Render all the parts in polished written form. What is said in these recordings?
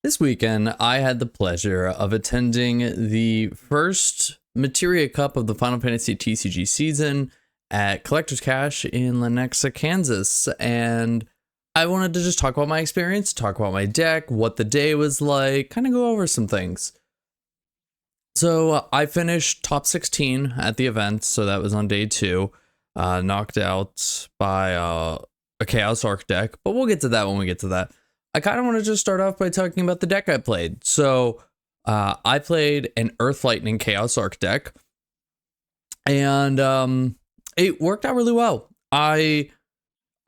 This weekend, I had the pleasure of attending the first Materia Cup of the Final Fantasy TCG season at Collector's Cache in Lenexa, Kansas. And I wanted to just talk about my experience, talk about my deck, what the day was like, kind of go over some things. So I finished top 16 at the event, so that was on day 2, knocked out by a Chaos Arc deck, but we'll get to that when we get to that. I kind of want to just start off by talking about the deck I played. So I played an Earth Lightning Chaos Arc deck, and it worked out really well. I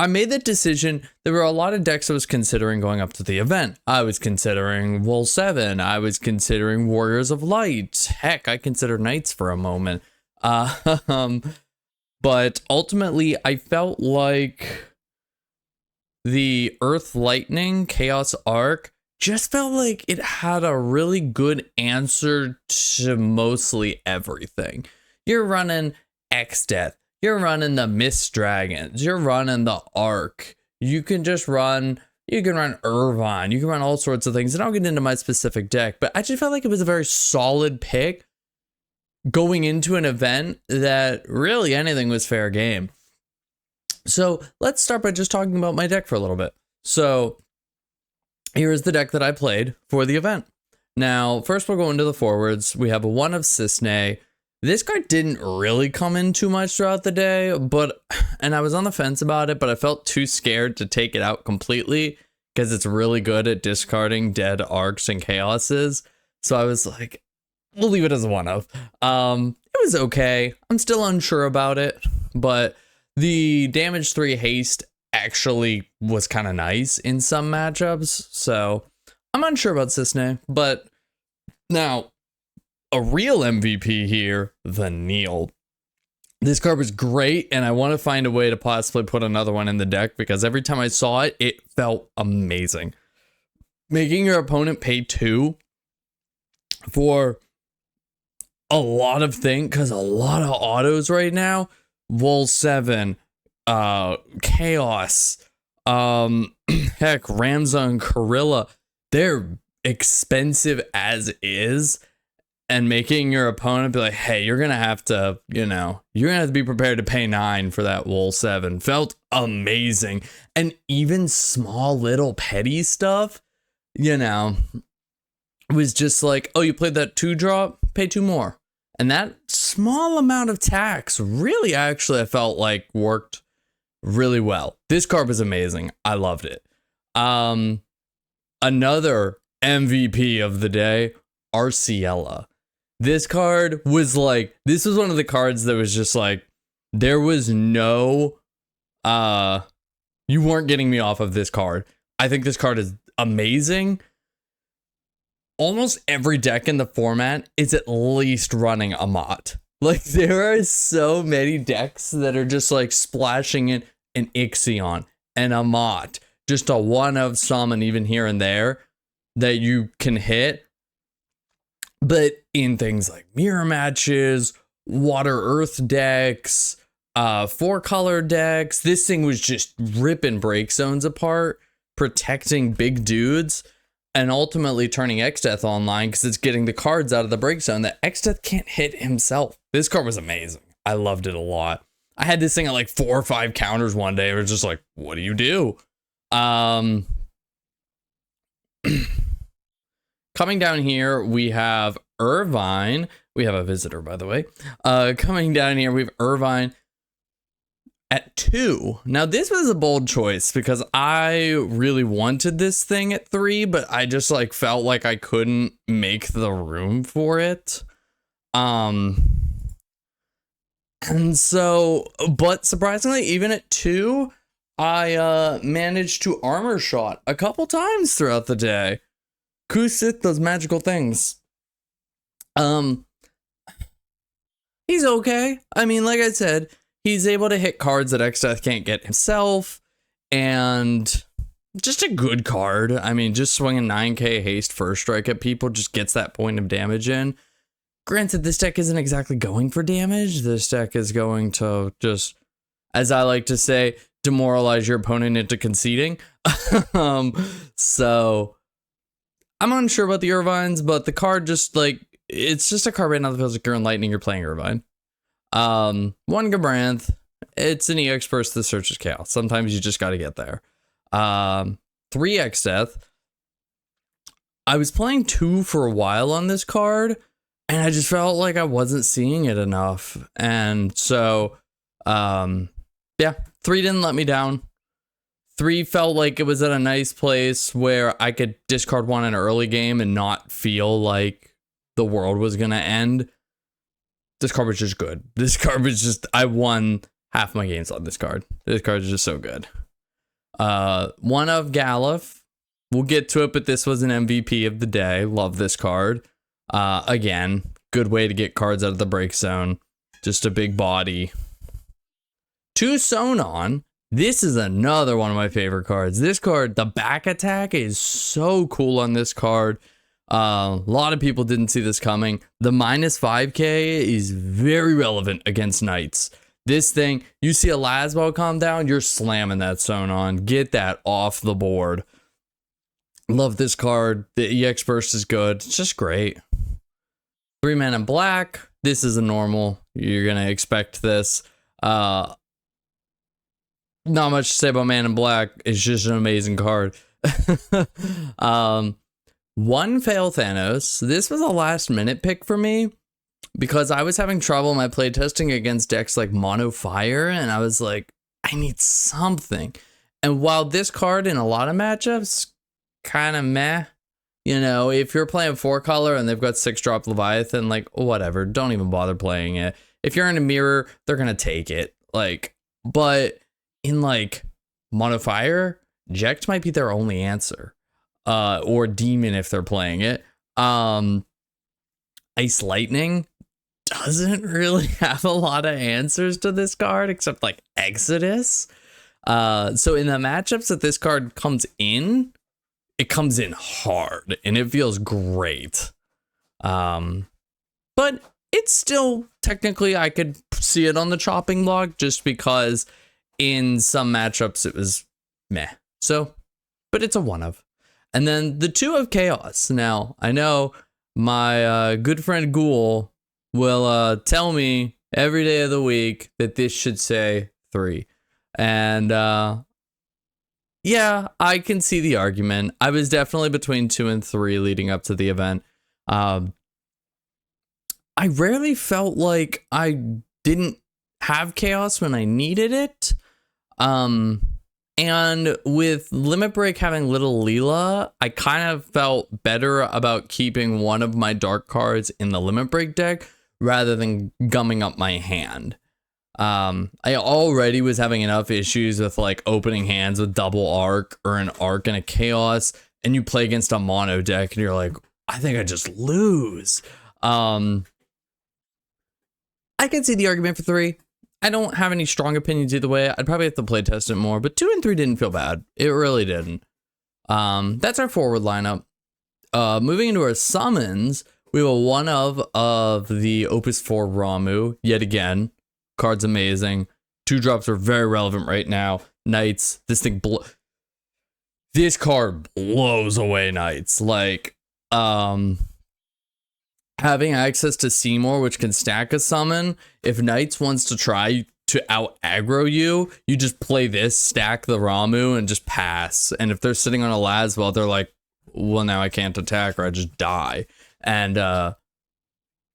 made that decision. There were a lot of decks I was considering going up to the event. I was considering Wool 7. I was considering Warriors of Light. Heck, I considered Knights for a moment. But ultimately, I felt like the Earth Lightning Chaos Arc just felt like it had a really good answer to mostly everything. You're running X-Death. You're running the Mist Dragons. You're running the Arc. You can run Irvine. You can run all sorts of things. And I'll get into my specific deck, but I just felt like it was a very solid pick going into an event that really anything was fair game. So let's start by just talking about my deck for a little bit. So here is the deck that I played for the event. Now, first we'll go into the forwards. We have a 1 of Cisne. This card didn't really come in too much throughout the day, and I was on the fence about it, but I felt too scared to take it out completely because it's really good at discarding dead arcs and chaoses. So I was like, we'll leave it as a 1 of. It was okay. I'm still unsure about it, but the damage 3 haste actually was kind of nice in some matchups, so I'm unsure about Cisne. But now, a real MVP here, the Neil. This card was great, and I want to find a way to possibly put another one in the deck because every time I saw it, it felt amazing. Making your opponent pay 2 for a lot of things, because a lot of autos right now. Wool 7, Chaos, heck, Ramza and Corilla, they're expensive as is, and making your opponent be like, hey, you're gonna have to, you're gonna have to be prepared to pay 9 for that Wool 7 felt amazing. And even small little petty stuff, was just like, oh, you played that 2-drop, pay 2 more. And that small amount of tax really actually I felt like worked really well. This card was amazing. I loved it. Another MVP of the day, Aresia. This card was like, this was one of the cards that was just like, there was no, you weren't getting me off of this card. I think this card is amazing. Almost every deck in the format is at least running a Mott. Like, there are so many decks that are just like splashing in an Ixion and a Mott, just a 1 of summon even here and there that you can hit. But in things like mirror matches, water earth decks, 4-color decks, this thing was just ripping break zones apart, protecting big dudes, and ultimately turning X-Death online because it's getting the cards out of the break zone that X-Death can't hit himself. This card was amazing. I loved it a lot. I had this thing at like 4 or 5 counters one day. It was just like, what do you do? Coming down here, we have Irvine. We have a visitor, by the way. Coming down here, we have Irvine at 2. Now, this was a bold choice because I really wanted this thing at 3, but I just like felt like I couldn't make the room for it. And so, but surprisingly, even at 2, I managed to armor shot a couple times throughout the day. Kusith, those magical things. He's okay. I mean, like I said, he's able to hit cards that X-Death can't get himself, and just a good card. I mean, just swinging 9k haste first strike at people just gets that point of damage in. Granted, this deck isn't exactly going for damage. This deck is going to just, as I like to say, demoralize your opponent into conceding. So I'm unsure about the Irvines, but the card just like, it's just a card right now that feels like you're in Lightning, you're playing Irvine. 1 Gabranth, it's an EX burst that searches Chaos. Sometimes you just got to get there. 3 X Death. I was playing 2 for a while on this card, and I just felt like I wasn't seeing it enough. And so, yeah, 3 didn't let me down. 3 felt like it was at a nice place where I could discard 1 in an early game and not feel like the world was going to end. This card was just good. This card was just, I won half my games on this card. This card is just so good. 1 of Galla. We'll get to it, but this was an MVP of the day. Love this card. Again, good way to get cards out of the break zone. Just a big body. 2 Sonone. This is another one of my favorite cards. This card, the back attack is so cool on this card. A lot of people didn't see this coming. The minus 5k is very relevant against Knights. This thing, you see a Laswell come down, you're slamming that Sonone. Get that off the board. Love this card. The EX burst is good. It's just great. 3 mana black. This is a normal. You're going to expect this. Not much to say about Man in Black. It's just an amazing card. 1 Fail Thanos. This was a last minute pick for me because I was having trouble in my playtesting against decks like Mono Fire, and I was like, I need something. And while this card in a lot of matchups, kind of meh, you know, if you're playing 4 color and they've got 6-drop Leviathan, like, whatever, don't even bother playing it. If you're in a mirror, they're gonna take it. Like, but in like Mono Fire, Ject might be their only answer. Or Demon if they're playing it. Ice Lightning doesn't really have a lot of answers to this card except like Exodus. So in the matchups that this card comes in, it comes in hard and it feels great. But it's still technically, I could see it on the chopping block just because in some matchups it was meh. So, but it's a 1 of. And then the 2 of Chaos. Now, I know my good friend Ghoul will tell me every day of the week that this should say 3. And yeah, I can see the argument. I was definitely between 2 and 3 leading up to the event. I rarely felt like I didn't have Chaos when I needed it. And with Limit Break having Little Leela, I kind of felt better about keeping one of my dark cards in the Limit Break deck rather than gumming up my hand. I already was having enough issues with like opening hands with double arc or an arc and a chaos, and you play against a mono deck and you're like, I think I just lose. I can see the argument for 3. I don't have any strong opinions either way. I'd probably have to play test it more, but 2 and 3 didn't feel bad. It really didn't. That's our forward lineup. Moving into our summons, we have a 1 of the Opus 4 Ramu. Yet again, card's amazing. 2 drops are very relevant right now. Knights, this card blows away Knights. Like, having access to Seymour, which can stack a summon, if Knights wants to try to out aggro you, you just play this, stack the Ramu, and just pass. And if they're sitting on a Laswell, they're like, well, now I can't attack or I just die. And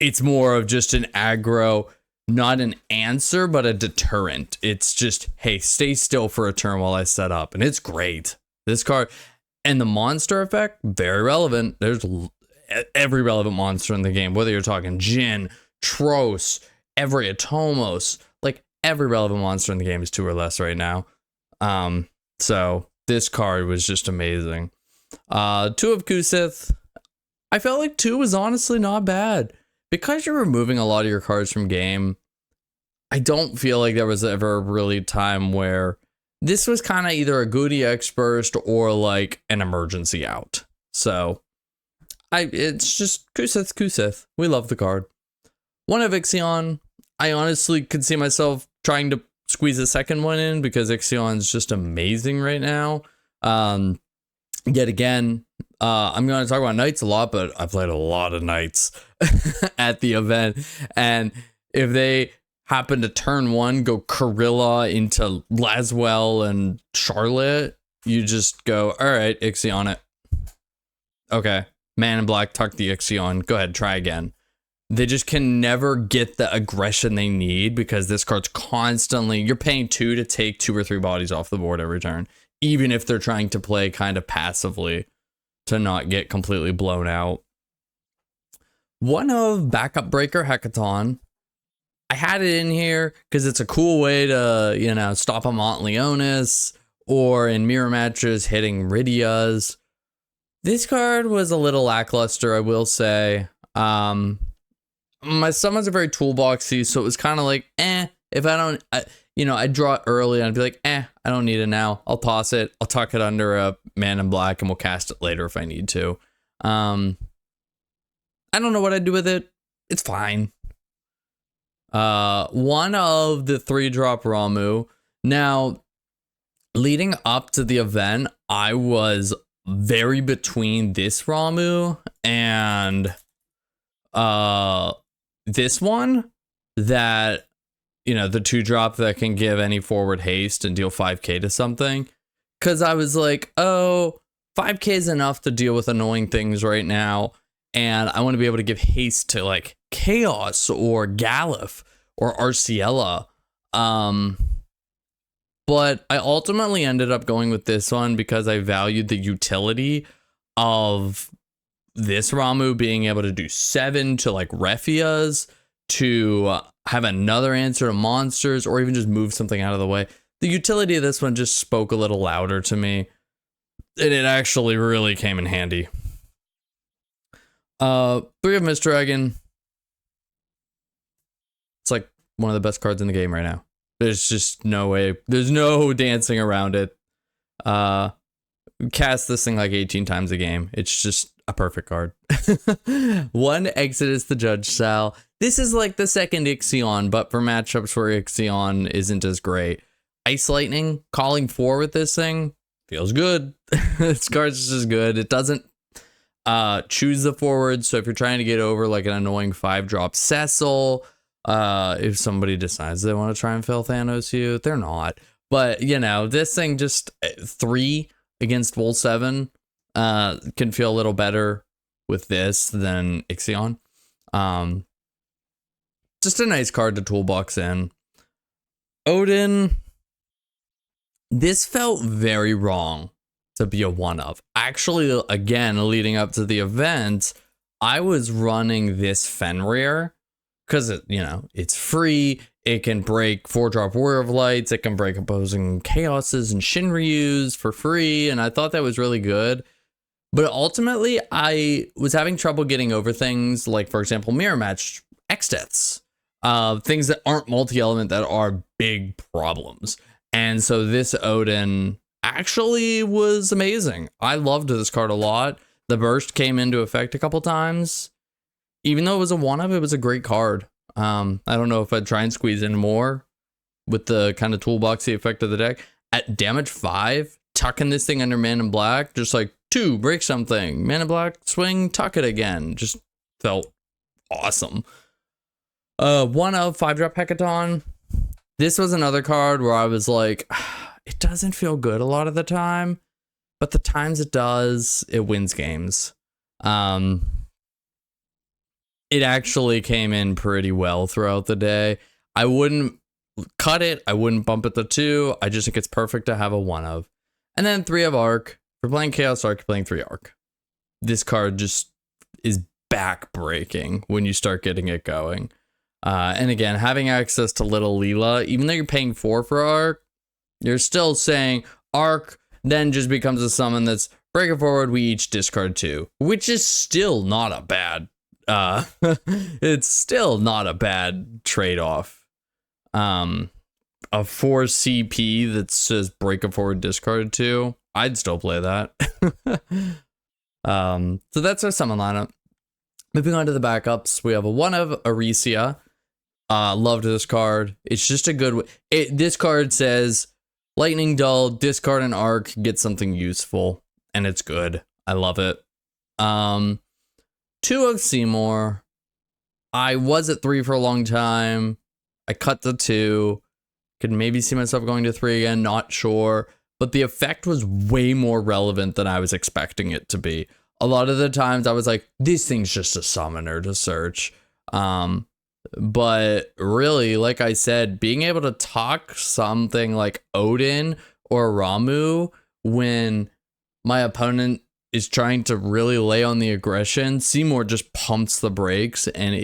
it's more of just an aggro, not an answer, but a deterrent. It's just, hey, stay still for a turn while I set up. And it's great. This card, and the monster effect, very relevant. There's every relevant monster in the game, whether you're talking Jin, Tros, every Atomos, like every relevant monster in the game is 2 or less right now. So this card was just amazing. 2 of Kusith. I felt like 2 was honestly not bad. Because you're removing a lot of your cards from game, I don't feel like there was ever really a time where this was kind of either a good EX burst or like an emergency out. So it's just Kusith. We love the card. 1 of Ixion. I honestly could see myself trying to squeeze a second one in because Ixion's just amazing right now. Yet again, I'm going to talk about knights a lot, but I played a lot of knights at the event. And if they happen to turn one, go Carilla into Laswell and Charlotte, you just go, all right, Ixion it. Okay, Man in Black, tuck the Ixion. Go ahead, try again. They just can never get the aggression they need because this card's constantly, you're paying 2 to take 2 or 3 bodies off the board every turn, even if they're trying to play kind of passively to not get completely blown out. One of Backup Breaker Hecaton. I had it in here because it's a cool way to, you know, stop a Montleonis or in mirror matches hitting Rydias. This card was a little lackluster, I will say. My summons are very toolboxy, so it was kind of like, if I don't, I'd draw it early and I'd be like, I don't need it now. I'll toss it. I'll tuck it under a Man in Black and we'll cast it later if I need to. I don't know what I'd do with it. It's fine. One of the 3-drop Ramu. Now, leading up to the event, I was very between this Ramu and this one that, the 2-drop that can give any forward haste and deal 5k to something. Because I was like, 5k is enough to deal with annoying things right now. And I want to be able to give haste to like Chaos or Galif or Arciella. But I ultimately ended up going with this one because I valued the utility of this Ramu being able to do 7 to like Refias, to have another answer to monsters, or even just move something out of the way. The utility of this one just spoke a little louder to me, and it actually really came in handy. 3 of Mist Dragon. It's like one of the best cards in the game right now. There's just no way. There's no dancing around it. Cast this thing like 18 times a game. It's just a perfect card. 1 Exodus the Judge Sal. This is like the second Ixion, but for matchups where Ixion isn't as great. Ice Lightning, calling 4 with this thing, feels good. This card's just good. It doesn't choose the forward, so if you're trying to get over like an annoying 5-drop Cecil, if somebody decides they want to try and fail Thanos you, they're not. But, this thing just 3 against Vol 7 can feel a little better with this than Ixion. Just a nice card to toolbox in. Odin, this felt very wrong to be a 1-of. Actually, again, leading up to the event, I was running this Fenrir because it's free. It can break 4-drop Warrior of Lights. It can break opposing Chaoses and Shinryus for free, and I thought that was really good. But ultimately, I was having trouble getting over things like, for example, Mirror Match X-Deaths. Things that aren't multi-element that are big problems. And so this Odin actually was amazing. I loved this card a lot. The burst came into effect a couple times. Even though it was a 1-of, it was a great card. I don't know if I'd try and squeeze in more with the kind of toolboxy effect of the deck. At damage 5, tucking this thing under Man in Black, just like 2, break something. Man in Black, swing, tuck it again. Just felt awesome. 1-of 5-drop Hecaton. This was another card where I was like, it doesn't feel good a lot of the time, but the times it does, it wins games. It actually came in pretty well throughout the day. I wouldn't cut it. I wouldn't bump it to 2. I just think it's perfect to have a 1-of. And then 3 of Arc. For playing Chaos Arc, you're playing 3 Arc. This card just is back-breaking when you start getting it going. And again, having access to Little Leela, even though you're paying 4 for Arc, you're still saying Arc then just becomes a summon that's break it forward, we each discard 2, which is still not a bad, it's still not a bad trade-off. A 4 CP that says break it forward, discard 2, I'd still play that. So that's our summon lineup. Moving on to the backups, we have a 1-of Aresia. Loved this card. It's just a good. This card says Lightning Dull, discard an Arc, get something useful, and it's good. I love it. 2 of Seymour. I was at 3 for a long time. I cut to 2. Could maybe see myself going to 3 again, not sure. But the effect was way more relevant than I was expecting it to be. A lot of the times I was like, this thing's just a summoner to search. But really, like I said, being able to talk something like Odin or Ramu when my opponent is trying to really lay on the aggression, Seymour just pumps the brakes, and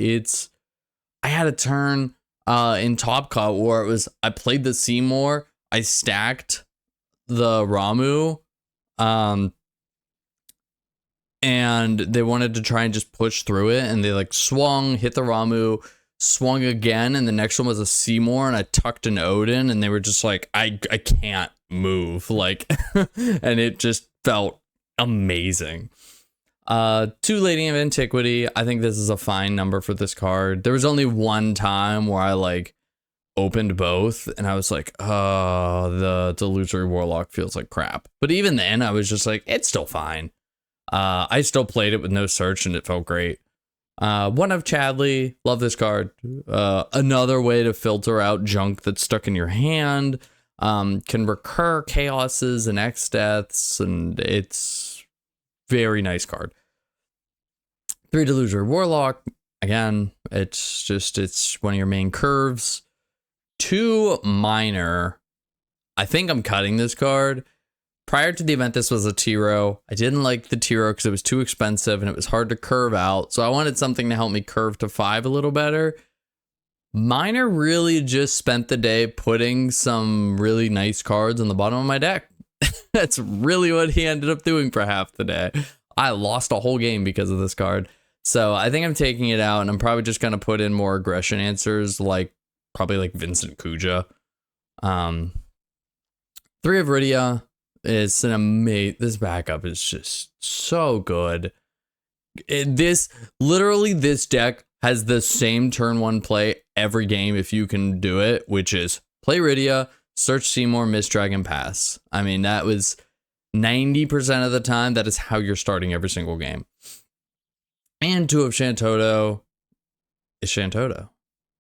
I had a turn in Top Cut where it was, I played the Seymour, I stacked the Ramu, and they wanted to try and just push through it, and they like swung, hit the Ramu, swung again, and the next one was a Seymour, and I tucked an Odin, and they were just like, I can't move, like, and it just felt amazing. 2 Lady of Antiquity. I think this is a fine number for this card. There was only one time where I like opened both, and I was like, oh, the Delusory Warlock feels like crap. But even then, I was just like, it's still fine. I still played it with no search, and it felt great. 1 of Chadley. Love this card. Another way to filter out junk that's stuck in your hand. Can recur chaoses and X deaths, and it's very nice card. 3 Delusory Warlock. Again, it's one of your main curves. 2 Minor. I think I'm cutting this card. Prior to the event, this was a T-Row. I didn't like the T-Row because it was too expensive and it was hard to curve out. So I wanted something to help me curve to 5 a little better. Minor really just spent the day putting some really nice cards on the bottom of my deck. That's really what he ended up doing for half the day. I lost a whole game because of this card. So I think I'm taking it out, and I'm probably just going to put in more aggression answers, like probably like Vincent Kuja. 3 of Rydia. It's an amazing, this backup is just so good. This deck has the same turn 1 play every game if you can do it, which is play Rydia, search Seymour, miss Dragon Pass. I mean, that was 90% of the time, that is how you're starting every single game. And 2 of Shantotto is Shantotto.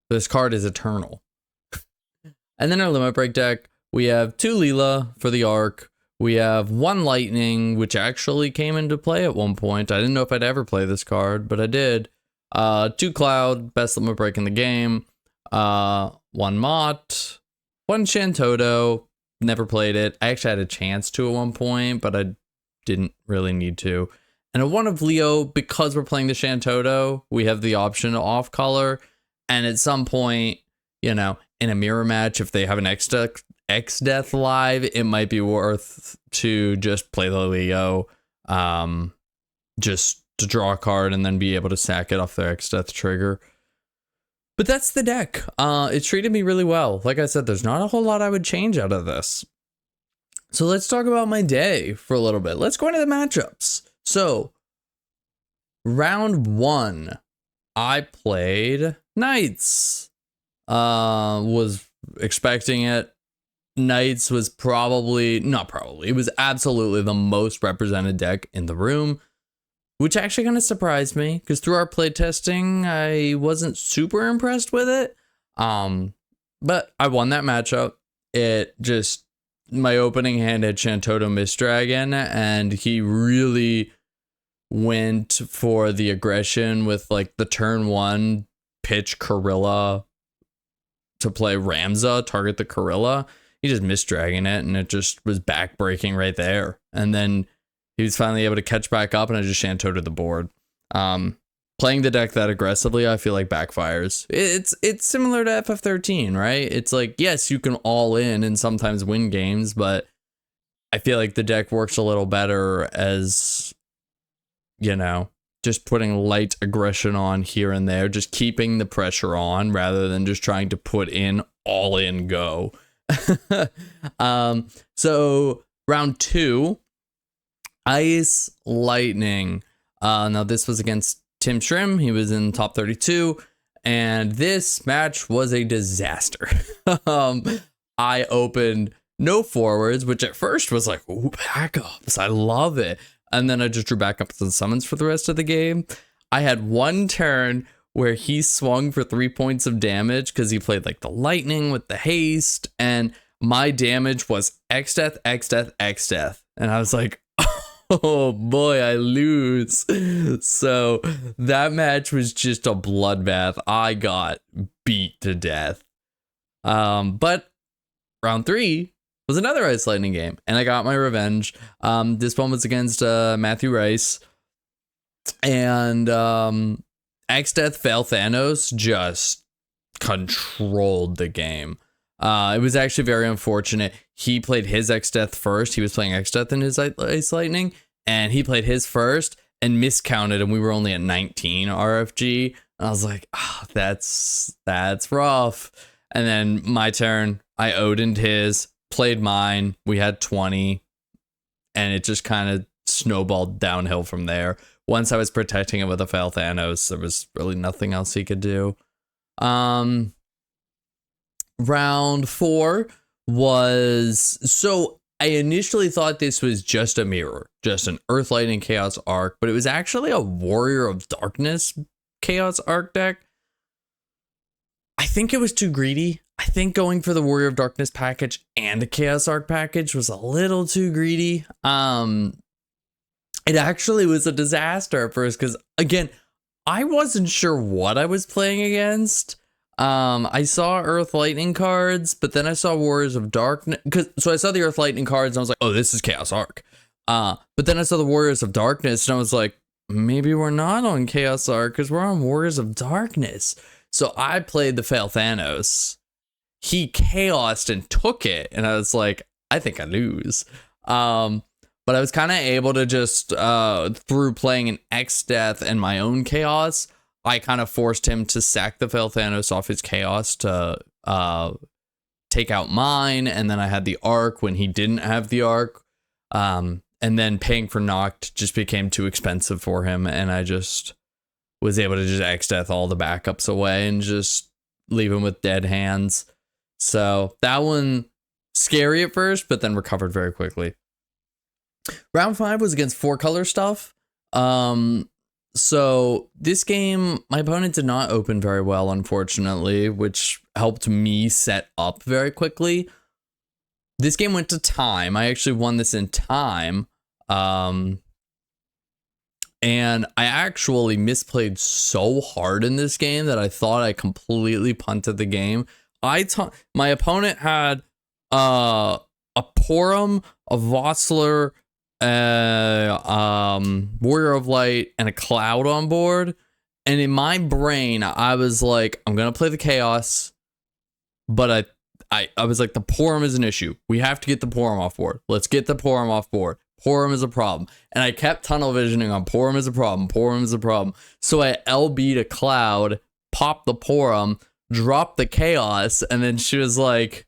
This card is eternal. And then our Limit Break deck, we have 2 Leela for the Arc. We have 1 Lightning, which actually came into play at one point. I didn't know if I'd ever play this card, but I did. 2 Cloud, best Limit Break in the game. 1 Mott. 1 Shantotto, never played it. I actually had a chance to at one point, but I didn't really need to. And a 1 of Leo, because we're playing the Shantotto, we have the option to off color. And at some point, you know, in a mirror match, if they have an X Death live, it might be worth to just play the Leo, just to draw a card and then be able to sack it off their X Death trigger. But that's the deck. It treated me really well. Like I said, there's not a whole lot I would change out of this. So let's talk about my day for a little bit. Let's go into the matchups. So round 1, I played Knights. Was expecting it. Knights was it was absolutely the most represented deck in the room, which actually kind of surprised me because through our play testing, I wasn't super impressed with it. But I won that matchup. My opening hand had Shantotto Mist Dragon, and he really went for the aggression with like the turn 1 pitch Corilla to play Ramza, target the Corilla. He just Mist Dragon it, and it just was back breaking right there. And then he was finally able to catch back up, and I just Shantotto'd the board. Playing the deck that aggressively, I feel like backfires. It's similar to FF13, right? It's like, yes, you can all in and sometimes win games, but I feel like the deck works a little better as, you know, just putting light aggression on here and there, just keeping the pressure on rather than just trying to put in all in go. So round 2, Ice Lightning. Now this was against Tim Shrim. He was in top 32, and this match was a disaster. I opened no forwards, which at first was like, ooh, backups. I love it. and then I just drew backups and summons for the rest of the game. I had one turn where he swung for 3 points of damage because he played like the lightning with the haste, and my damage was X death, X death, X death. And I was like, oh boy, I lose. So that match was just a bloodbath. I got beat to death. But round 3 was another Ice Lightning game, and I got my revenge. This one was against Matthew Rice, and X Death Fail Thanos just controlled the game. It was actually very unfortunate. He played his X Death first. He was playing X Death in his Ice Lightning, and he played his first and miscounted, and we were only at 19 RFG. And I was like, that's rough. And then my turn, I Odin'd his, played mine. We had 20, and it just kind of snowballed downhill from there. Once I was protecting it with a Fail Thanos, there was really nothing else he could do. Round 4 was, so I initially thought this was just a mirror, just an Earth Lightning Chaos Arc, but it was actually a Warrior of Darkness Chaos Arc deck. I think it was too greedy. I think going for the Warrior of Darkness package and the Chaos Arc package was a little too greedy. It actually was a disaster at first because, again, I wasn't sure what I was playing against. I saw Earth Lightning cards, but then I saw Warriors of Darkness. So I saw the Earth Lightning cards and I was like, oh, this is Chaos Arc. But then I saw the Warriors of Darkness and I was like, maybe we're not on Chaos Arc because we're on Warriors of Darkness. So I played the Fail Thanos. He chaosed and took it. And I was like, I think I lose. But I was kind of able to just, through playing an X Death and my own chaos, I kind of forced him to sack the Fail Thanos off his chaos to take out mine. And then I had the arc when he didn't have the arc. And then paying for Noct just became too expensive for him. And I just was able to just X Death all the backups away and just leave him with dead hands. So that one, scary at first, but then recovered very quickly. Round 5 was against 4-color stuff. So this game, my opponent did not open very well, unfortunately, which helped me set up very quickly. This game went to time. I actually won this in time. And I actually misplayed so hard in this game that I thought I completely punted the game. My opponent had a Porum, a Vossler, Warrior of Light, and a Cloud on board. And in my brain, I was like, I'm gonna play the Chaos, but I was like, the Porum is an issue. We have to get the Porum off board. Let's get the Porum off board. Porum is a problem. And I kept tunnel visioning on Porum is a problem. Porum is a problem. So I LB'd a Cloud, popped the Porum, dropped the Chaos, and then she was like,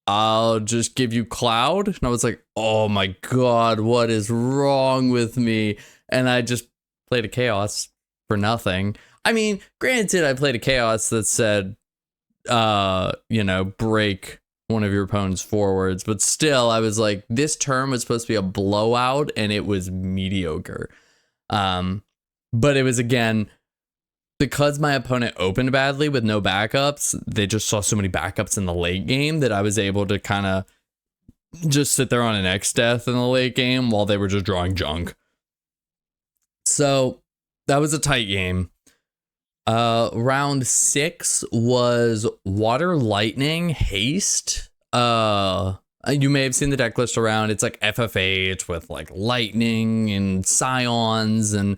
I'll just give you Cloud. And I was like, oh my God, what is wrong with me? And I just played a Chaos for nothing. I mean, granted, I played a Chaos that said, break one of your opponent's forwards, but still, I was like, this turn was supposed to be a blowout, and it was mediocre. But it was, again, because my opponent opened badly with no backups, they just saw so many backups in the late game that I was able to kind of just sit there on an X Death in the late game while they were just drawing junk. So that was a tight game. Round 6 was Water Lightning Haste. You may have seen the deck list around. It's like FFH with like lightning and scions, and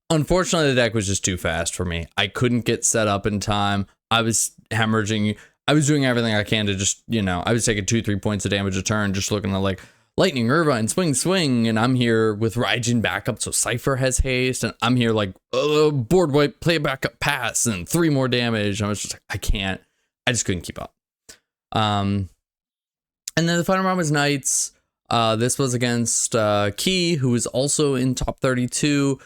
unfortunately the deck was just too fast for me. I couldn't get set up in time. I was hemorrhaging. I was doing everything I can to just, I was taking 2-3 points of damage a turn, just looking at like lightning, Irvine, swing, and I'm here with Raijin backup, so Cypher has haste, and I'm here like board wipe, play a backup pass, and 3 more damage. And I was just like, I just couldn't keep up. And then the final round was Knights. This was against Key, who was also in top 32.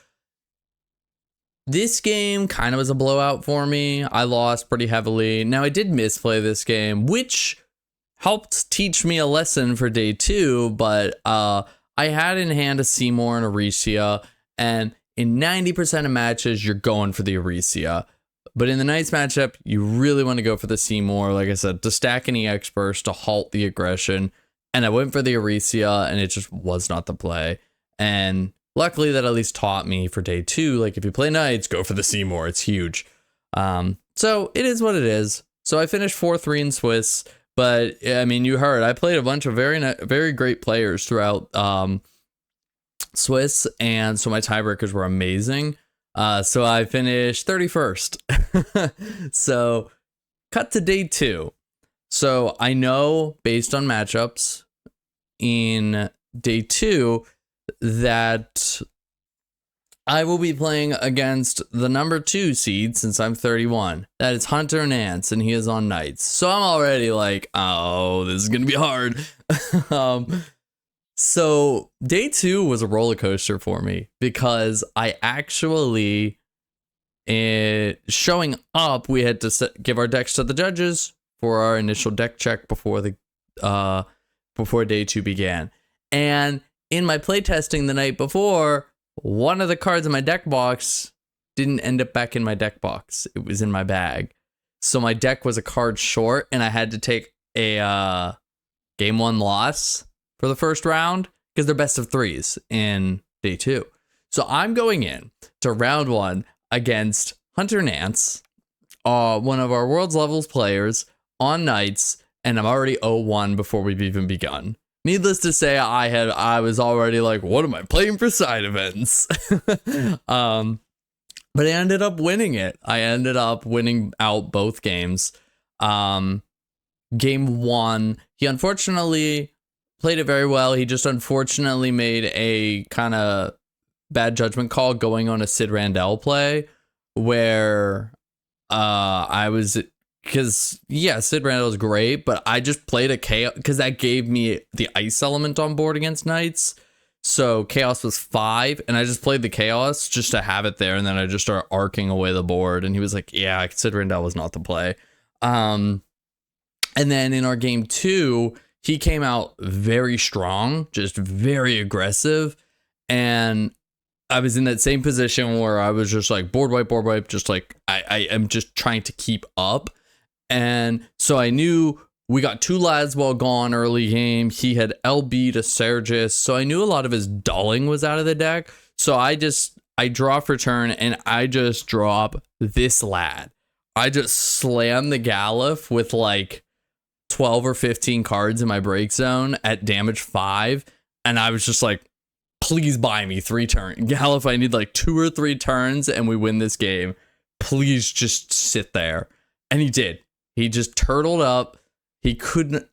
This game kind of was a blowout for me. I lost pretty heavily. Now, I did misplay this game, which helped teach me a lesson for day 2, but I I had in hand a Seymour and Aresia, and in 90% of matches, you're going for the Aresia. But in the Knights matchup, you really want to go for the Seymour, like I said, to stack an EX burst to halt the aggression. And I went for the Aresia, and it just was not the play. And luckily, that at least taught me for day 2, like if you play Knights, go for the Seymour. It's huge. So it is what it is. So I finished 4-3 in Swiss. But I mean, you heard I played a bunch of very great players throughout Swiss, and so my tiebreakers were amazing. So I finished 31st. So cut to day 2. So I know based on matchups in day 2 that I will be playing against the number 2 seed since I'm 31. That is Hunter Nance, and he is on Knights. So I'm already like, oh, this is going to be hard. So day 2 was a roller coaster for me because I actually, showing up, we had to give our decks to the judges for our initial deck check before day 2 began. And in my playtesting the night before, one of the cards in my deck box didn't end up back in my deck box. It was in my bag. So my deck was a card short, and I had to take a game 1 loss for the first round because they're best of 3s in day 2. So I'm going in to round 1 against Hunter Nance, one of our world's levels players on Knights, and I'm already 0-1 before we've even begun. Needless to say, I was already like, what am I playing for side events? But I ended up winning it. I ended up winning out both games. Game 1, he unfortunately played it very well. He just unfortunately made a kind of bad judgment call going on a Sid Randell play where I was... Because, yeah, Sid Randall is great, but I just played a Chaos because that gave me the ice element on board against Knights. So Chaos was 5, and I just played the Chaos just to have it there, and then I just started arcing away the board, and he was like, yeah, Sid Randall was not the play. And then in our game 2, he came out very strong, just very aggressive, and I was in that same position where I was just like, board wipe, just like, I am just trying to keep up. And so I knew we got 2 lads while gone early game. He had LB to Sergis. So I knew a lot of his dulling was out of the deck. So I draw for turn and I just drop this lad. I just slam the Galla with like 12 or 15 cards in my break zone at damage 5. And I was just like, please buy me 3 turns. Galla, if I need like 2 or 3 turns and we win this game, please just sit there. And he did. He just turtled up.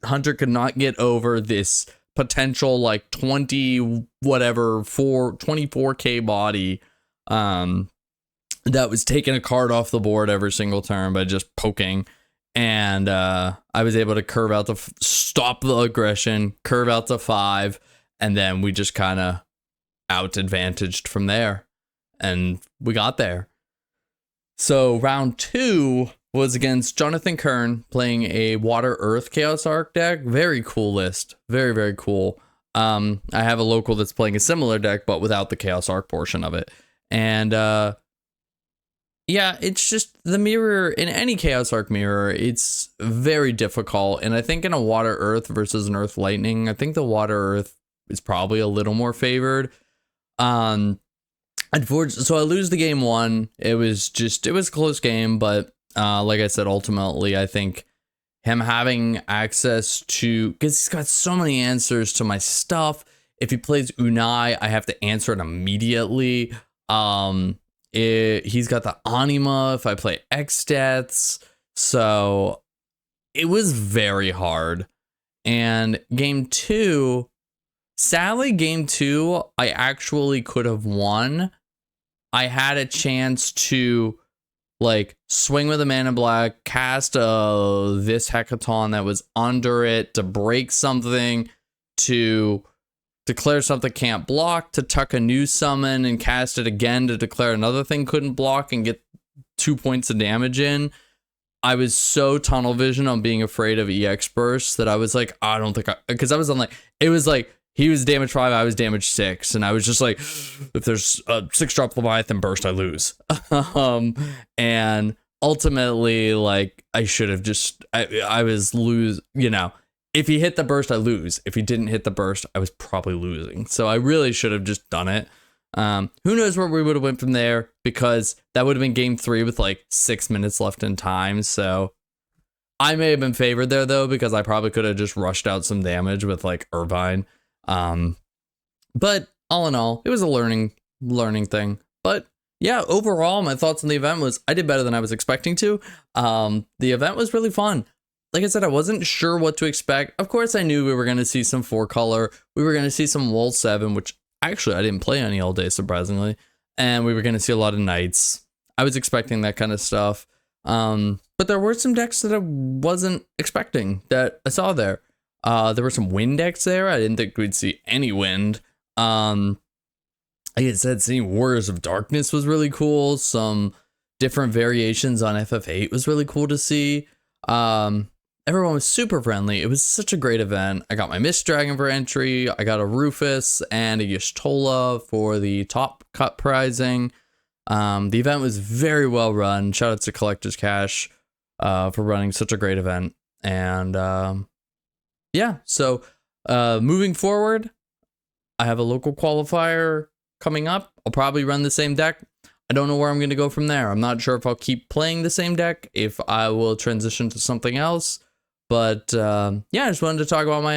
Hunter could not get over this potential like 24K body that was taking a card off the board every single turn by just poking. And I was able to curve out stop the aggression, curve out to 5, and then we just kind of out advantaged from there. And we got there. So round 2 was against Jonathan Kern playing a Water Earth Chaos Arc deck. Very cool list. Very, very cool. I have a local that's playing a similar deck, but without the Chaos Arc portion of it. And yeah, it's just the mirror in any Chaos Arc mirror. It's very difficult. And I think in a Water Earth versus an Earth Lightning, I think the Water Earth is probably a little more favored. Unfortunately, so I lose the game 1. It was a close game, but like I said, ultimately, I think him having access to, because he's got so many answers to my stuff. If he plays Unai, I have to answer it immediately. He's got the Anima if I play X-Stats. So it was very hard. And game 2, sadly, game 2, I actually could have won. I had a chance to like swing with a mana black, cast this Hecaton that was under it to break something, to declare something can't block, to tuck a new summon and cast it again to declare another thing couldn't block and get 2 points of damage in. I was so tunnel vision on being afraid of EX bursts that I was like, I don't think because I was on like, it was like he was damage 5, I was damage 6, and I was just like, if there's a 6-drop Leviathan burst, I lose. And ultimately, like, I should have just, I was lose, you know, if he hit the burst, I lose. If he didn't hit the burst, I was probably losing. So I really should have just done it. Who knows where we would have went from there, because that would have been game 3 with like 6 minutes left in time. So I may have been favored there though, because I probably could have just rushed out some damage with like Irvine. But all in all, it was a learning thing. But yeah, overall, my thoughts on the event was I did better than I was expecting to. The event was really fun. Like I said, I wasn't sure what to expect. Of course, I knew we were going to see some 4-color. We were going to see some Wool 7, which actually I didn't play any all day, surprisingly. And we were going to see a lot of Knights. I was expecting that kind of stuff. But there were some decks that I wasn't expecting that I saw there. There were some wind decks there. I didn't think we'd see any wind. Like I said, seeing Warriors of Darkness was really cool. Some different variations on FF8 was really cool to see. Everyone was super friendly. It was such a great event. I got my Mist Dragon for entry. I got a Rufus and a Y'shtola for the top cut prizing. The event was very well run. Shout out to Collector's Cash for running such a great event. And yeah, so moving forward, I have a local qualifier coming up. I'll probably run the same deck. I don't know where I'm going to go from there. I'm not sure if I'll keep playing the same deck, if I will transition to something else. But yeah, I just wanted to talk about my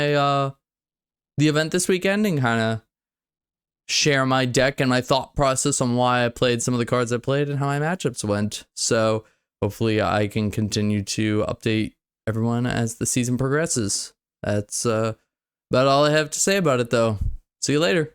the event this weekend and kind of share my deck and my thought process on why I played some of the cards I played and how my matchups went. So hopefully I can continue to update everyone as the season progresses. That's about all I have to say about it, though. See you later.